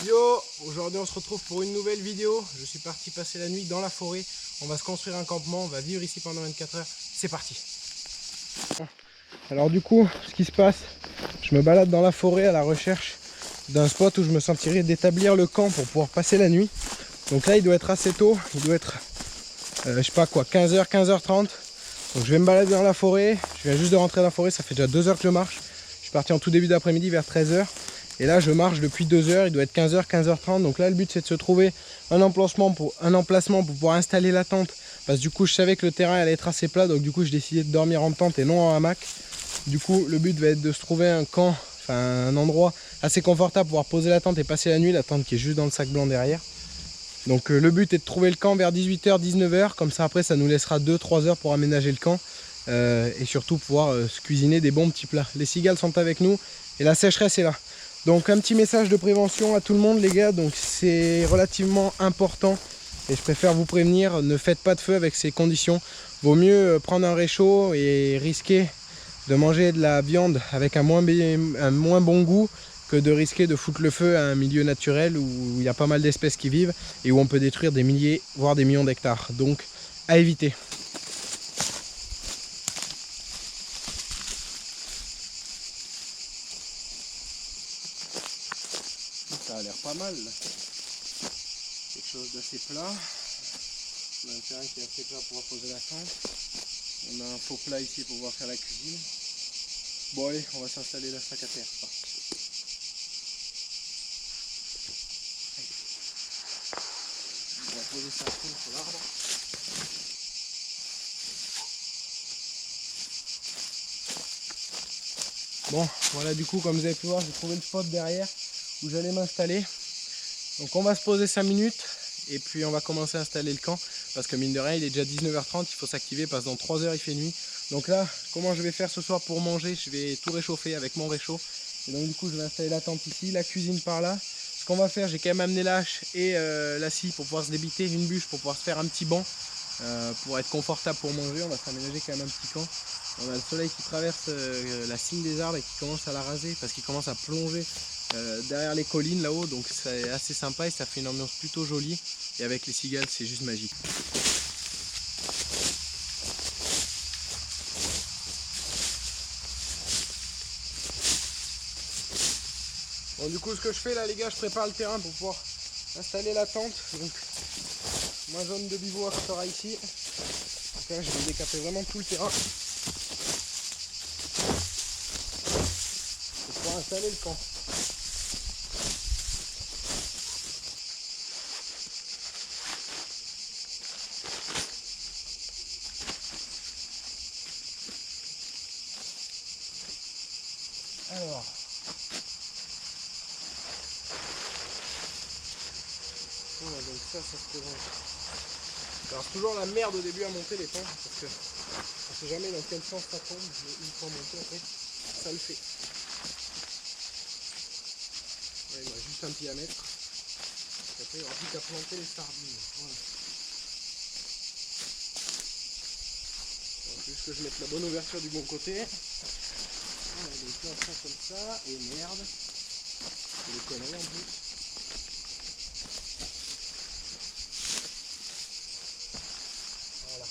Yo, aujourd'hui on se retrouve pour une nouvelle vidéo. Je suis parti passer la nuit dans la forêt. On va se construire un campement, on va vivre ici pendant 24 heures. C'est parti. Alors du coup, ce qui se passe, je me balade dans la forêt à la recherche d'un spot où je me sentirais d'établir le camp pour pouvoir passer la nuit. Donc là il doit être assez tôt, il doit être je sais pas quoi, 15h, 15h30. Donc je vais me balader dans la forêt, je viens juste de rentrer dans la forêt, ça fait déjà 2 heures que je marche. Je suis parti en tout début d'après-midi vers 13h. Et là je marche depuis 2 heures, il doit être 15h, 15h30. Donc là le but c'est de se trouver un emplacement pour pouvoir installer la tente. Parce que du coup je savais que le terrain allait être assez plat, donc du coup j'ai décidé de dormir en tente et non en hamac. Du coup le but va être de se trouver un camp, enfin un endroit assez confortable pour pouvoir poser la tente et passer la nuit. La tente qui est juste dans le sac blanc derrière. Donc le but est de trouver le camp vers 18h, 19h, comme ça après ça nous laissera 2-3 heures pour aménager le camp et surtout pouvoir se cuisiner des bons petits plats. Les cigales sont avec nous et la sécheresse est là. Donc un petit message de prévention à tout le monde les gars, donc c'est relativement important et je préfère vous prévenir, ne faites pas de feu avec ces conditions. Vaut mieux prendre un réchaud et risquer de manger de la viande avec un moins bon goût que de risquer de foutre le feu à un milieu naturel où il y a pas mal d'espèces qui vivent et où on peut détruire des milliers, voire des millions d'hectares. Donc, à éviter. Ça a l'air pas mal. Quelque chose d'assez plat. On a un terrain qui est assez plat pour poser la tente. On a un faux plat ici pour pouvoir faire la cuisine. Bon allez, on va s'installer la sac à terre. On va poser ça sur l'arbre. Bon, voilà du coup comme vous avez pu voir, j'ai trouvé le spot derrière où j'allais m'installer. Donc on va se poser 5 minutes et puis on va commencer à installer le camp. Parce que mine de rien, il est déjà 19h30, il faut s'activer parce que dans 3 heures il fait nuit. Donc là, comment je vais faire ce soir pour manger? Je vais tout réchauffer avec mon réchaud. Et donc du coup, je vais installer la tente ici, la cuisine par là. Ce qu'on va faire, j'ai quand même amené la hache et la scie pour pouvoir se débiter, une bûche pour pouvoir se faire un petit banc. Pour être confortable pour manger, on va s'aménager quand même un petit camp. On a le soleil qui traverse la cime des arbres et qui commence à la raser parce qu'il commence à plonger derrière les collines là-haut. Donc c'est assez sympa et ça fait une ambiance plutôt jolie. Et avec les cigales, c'est juste magique. Bon, du coup, ce que je fais là, les gars, je prépare le terrain pour pouvoir installer la tente. Donc, ma zone de bivouac sera ici. Donc là, je vais décaper vraiment tout le terrain pour pouvoir installer le camp. Alors, voilà, donc ça se présente. Alors toujours la merde au début à monter les pentes parce que on sait jamais dans quel sens ça tombe, mais une fois monté après ça le fait. Ouais, il y a juste un pied à mettre. Et après il n'y aura plus qu'à planter les sardines. Voilà. Il faut juste que je mette la bonne ouverture du bon côté. Voilà, donc là ça comme ça, et merde. C'est des conneries en plus. Voilà.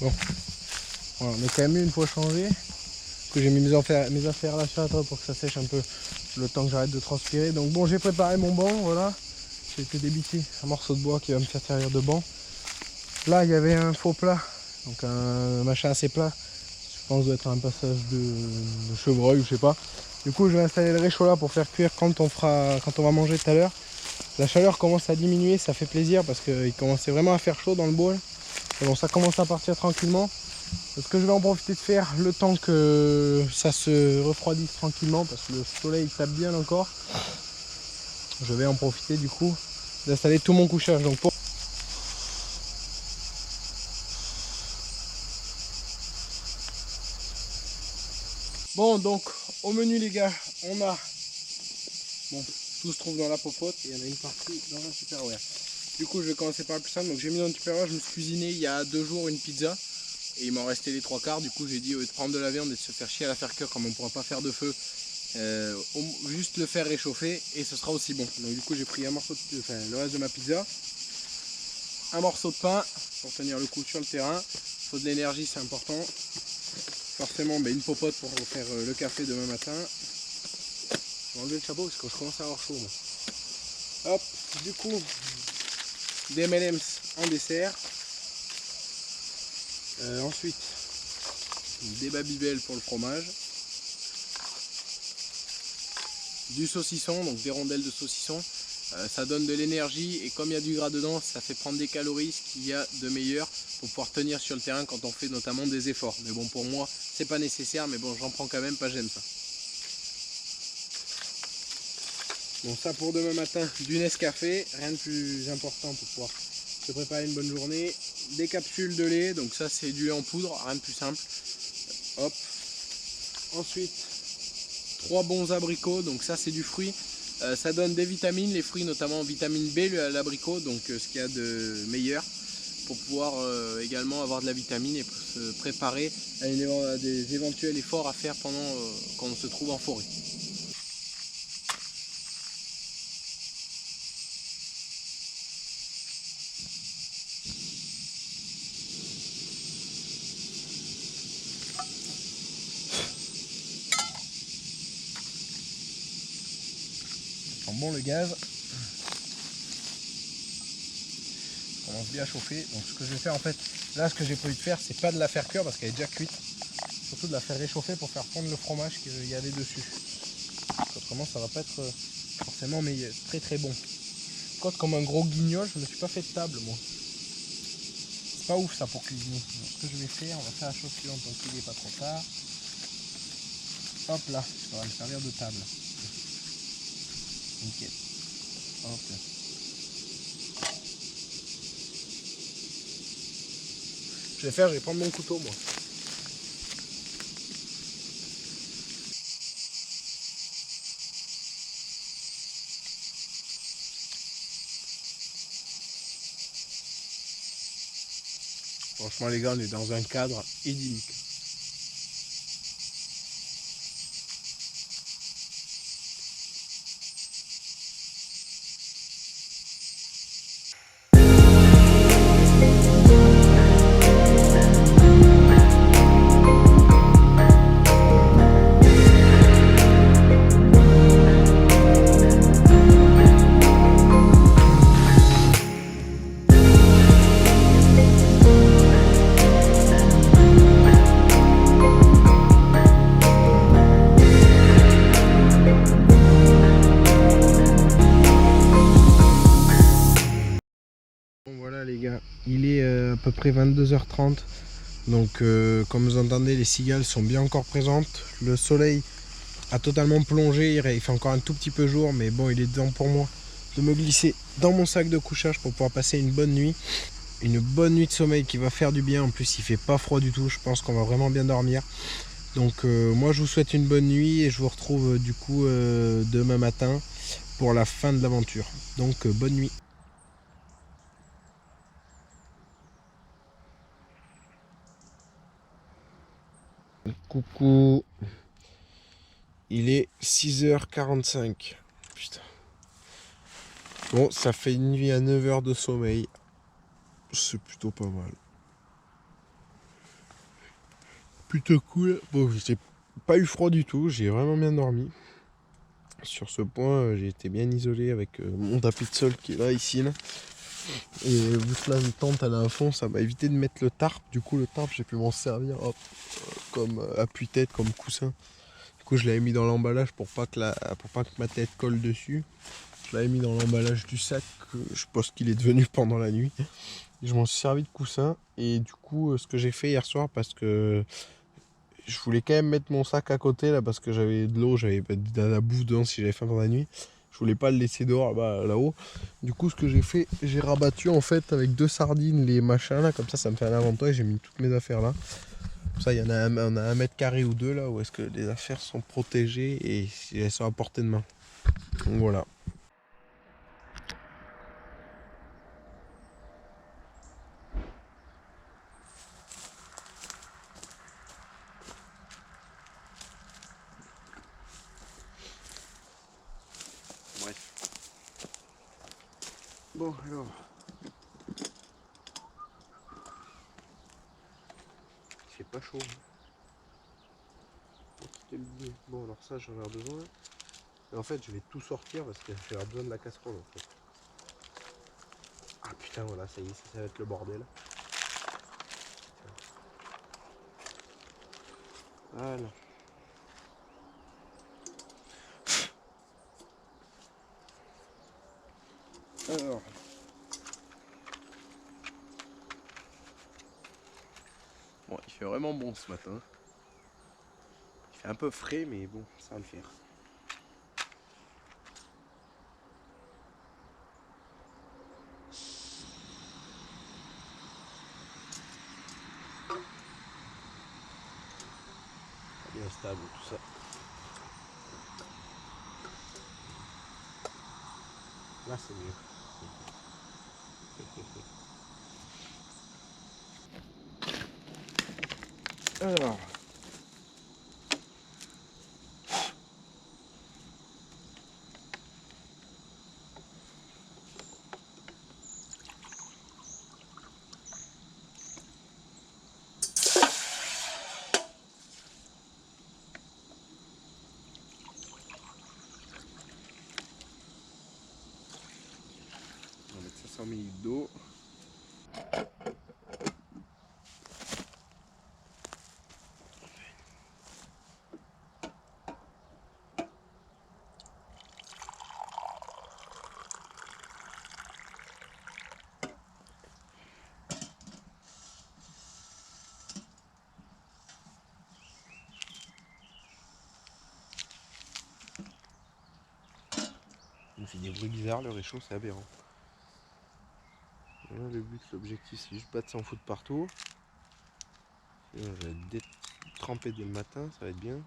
Bon, voilà, on a quand même eu une fois changé. Que j'ai mis mes affaires là sur la table pour que ça sèche un peu le temps que j'arrête de transpirer. Donc bon, j'ai préparé mon banc, voilà. J'ai été débiter un morceau de bois qui va me faire servir de banc. Là, il y avait un faux plat, donc un machin assez plat. Je pense que ça doit être un passage de chevreuil ou je sais pas. Du coup, je vais installer le réchaud là pour faire cuire quand on va manger tout à l'heure. La chaleur commence à diminuer, ça fait plaisir parce qu'il commençait vraiment à faire chaud dans le bol. Et bon, ça commence à partir tranquillement. Ce que je vais en profiter de faire le temps que ça se refroidisse tranquillement parce que le soleil tape bien encore. je vais en profiter du coup d'installer tout mon couchage. Donc pour... Bon, donc au menu les gars, on a... Bon, tout se trouve dans la popote et il y en a une partie dans un Tupperware. Du coup je vais commencer par le plus simple. Donc j'ai mis dans le Tupperware, je me suis cuisiné il y a 2 jours une pizza. Et il m'en restait les 3/4, du coup j'ai dit au lieu de prendre de la viande et de se faire chier à la faire cuire comme on ne pourra pas faire de feu, juste le faire réchauffer et ce sera aussi bon. Donc du coup j'ai pris un morceau de, enfin, le reste de ma pizza, un morceau de pain pour tenir le coup sur le terrain. Il faut de l'énergie, c'est important. Forcément une popote pour faire le café demain matin. Je vais enlever le chapeau parce que je commence à avoir chaud moi. Hop, du coup des M&M's en dessert. Ensuite des Babybel pour le fromage, du saucisson, donc des rondelles de saucisson. Ça donne de l'énergie et comme il y a du gras dedans, ça fait prendre des calories, ce qu'il y a de meilleur pour pouvoir tenir sur le terrain quand on fait notamment des efforts. Mais bon, pour moi c'est pas nécessaire, mais bon, j'en prends quand même, pas j'aime ça. Bon, ça pour demain matin, du Nescafé, rien de plus important pour pouvoir se préparer une bonne journée. Des capsules de lait, donc ça c'est du lait en poudre, rien de plus simple. Hop. Ensuite 3 bons abricots, donc ça c'est du fruit. Ça donne des vitamines, les fruits notamment vitamine B, l'abricot, donc ce qu'il y a de meilleur pour pouvoir également avoir de la vitamine et se préparer à des éventuels efforts à faire pendant qu'on se trouve en forêt. Bon, le gaz commence bien à chauffer. Donc ce que je vais faire en fait, là ce que j'ai prévu de faire, c'est pas de la faire cuire parce qu'elle est déjà cuite, surtout de la faire réchauffer pour faire fondre le fromage qu'il y avait dessus. Autrement ça va pas être forcément meilleur, très bon. Côte comme un gros guignol, je me suis pas fait de table moi. C'est pas ouf ça pour cuisiner. Donc, ce que je vais faire, on va faire la chose suivante tant qu'il est pas trop tard. Hop là, ça va me servir de table. Nickel. Hop là. Je vais prendre mon couteau moi. Franchement les gars, on est dans un cadre idyllique. Les gars, il est à peu près 22h30, donc comme vous entendez, les cigales sont bien encore présentes. Le soleil a totalement plongé, il fait encore un tout petit peu jour, mais bon, il est temps pour moi de me glisser dans mon sac de couchage pour pouvoir passer une bonne nuit de sommeil qui va faire du bien. En plus il fait pas froid du tout, je pense qu'on va vraiment bien dormir. Donc moi je vous souhaite une bonne nuit et je vous retrouve du coup demain matin pour la fin de l'aventure. Donc bonne nuit. Coucou, il est 6h45. Putain. Bon, ça fait une nuit à 9 heures de sommeil. C'est plutôt pas mal. Plutôt cool. Bon, j'ai pas eu froid du tout, j'ai vraiment bien dormi. Sur ce point, j'ai été bien isolé avec mon tapis de sol qui est là, ici. Là. Et vu que la tente elle est à fond, ça m'a évité de mettre le tarp. Du coup, le tarp, j'ai pu m'en servir comme appui-tête, comme coussin. Du coup, je l'avais mis dans l'emballage pour pas que ma tête colle dessus. Je l'avais mis dans l'emballage du sac, je pense qu'il est devenu pendant la nuit. Et je m'en suis servi de coussin. Et du coup, ce que j'ai fait hier soir, parce que je voulais quand même mettre mon sac à côté là, parce que j'avais de l'eau, j'avais de la bouffe dedans si j'avais faim pendant la nuit. Je voulais pas le laisser dehors là-haut. Du coup, ce que j'ai fait, j'ai rabattu en fait avec 2 sardines les machins là. Comme ça me fait un avantage. J'ai mis toutes mes affaires là. Comme ça, il y en a on a 1 m² ou 2 là où est-ce que les affaires sont protégées et elles sont à portée de main. Donc voilà. Bref. Bon alors. Il fait pas chaud. Bon alors ça j'en ai besoin. Et en fait je vais tout sortir parce que j'ai besoin de la casserole en fait. Ah putain voilà ça y est, ça va être le bordel. Voilà. Alors. Bon, il fait vraiment bon ce matin. Il fait un peu frais, mais bon, ça va le faire. Bien stable tout ça. Là c'est mieux. Alors. On va mettre 500 ml d'eau. Il me fait des bruits bizarres, le réchaud, c'est aberrant. Là, le but, l'objectif, c'est juste pas de s'en foutre partout. Et on va tremper dès le matin, ça va être bien.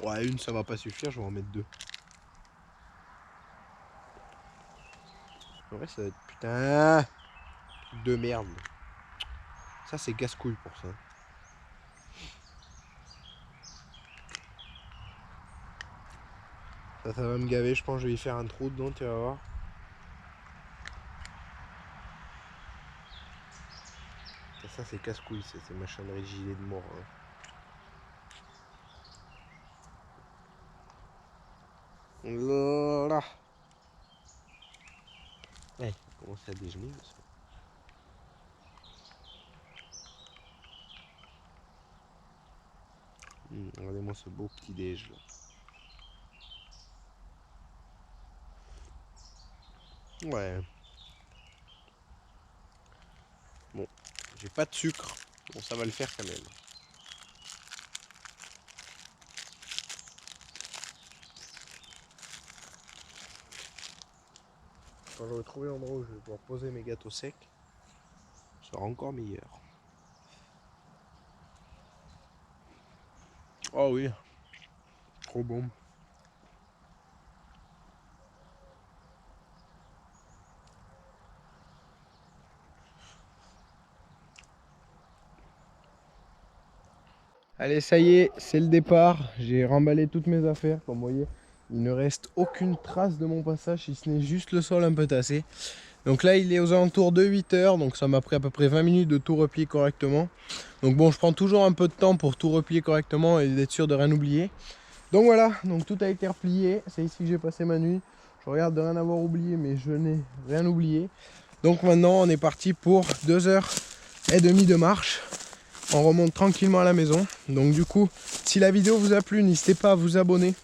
Ouais, une ça va pas suffire, je vais en mettre 2. Ouais, ça va être putain de merde. Ça, c'est casse-couille pour ça. Ça va me gaver, je pense que je vais y faire un trou dedans, tu vas voir. Ça c'est casse-couille, c'est machinerie de gilet de mort. Hein. Là. Ouais, on commence à déjeuner. Regardez-moi ce beau petit déj là. Ouais. Bon, j'ai pas de sucre. Bon, ça va le faire quand même. Quand j'aurai trouvé l'endroit où je vais pouvoir poser mes gâteaux secs, ça sera encore meilleur. Oh oui, trop bon. Allez, ça y est, c'est le départ. J'ai remballé toutes mes affaires, comme vous voyez. Il ne reste aucune trace de mon passage, si ce n'est juste le sol un peu tassé. Donc là, il est aux alentours de 8 heures, donc ça m'a pris à peu près 20 minutes de tout replier correctement. Donc bon, je prends toujours un peu de temps pour tout replier correctement et d'être sûr de rien oublier. Donc voilà, donc tout a été replié. C'est ici que j'ai passé ma nuit. Je regarde de rien avoir oublié, mais je n'ai rien oublié. Donc maintenant, on est parti pour 2h30 de marche. On remonte tranquillement à la maison. Donc du coup, si la vidéo vous a plu, n'hésitez pas à vous abonner.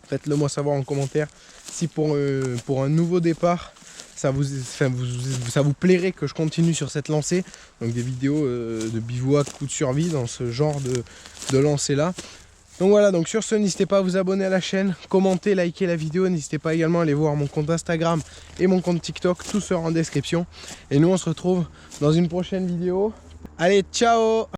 Faites-le moi savoir en commentaire si pour un nouveau départ, ça vous plairait que je continue sur cette lancée. Donc des vidéos de bivouac ou de survie dans ce genre de lancer là. Donc voilà, donc sur ce, n'hésitez pas à vous abonner à la chaîne, commenter, liker la vidéo. N'hésitez pas également à aller voir mon compte Instagram et mon compte TikTok, tout sera en description. Et nous, on se retrouve dans une prochaine vidéo. Allez, ciao!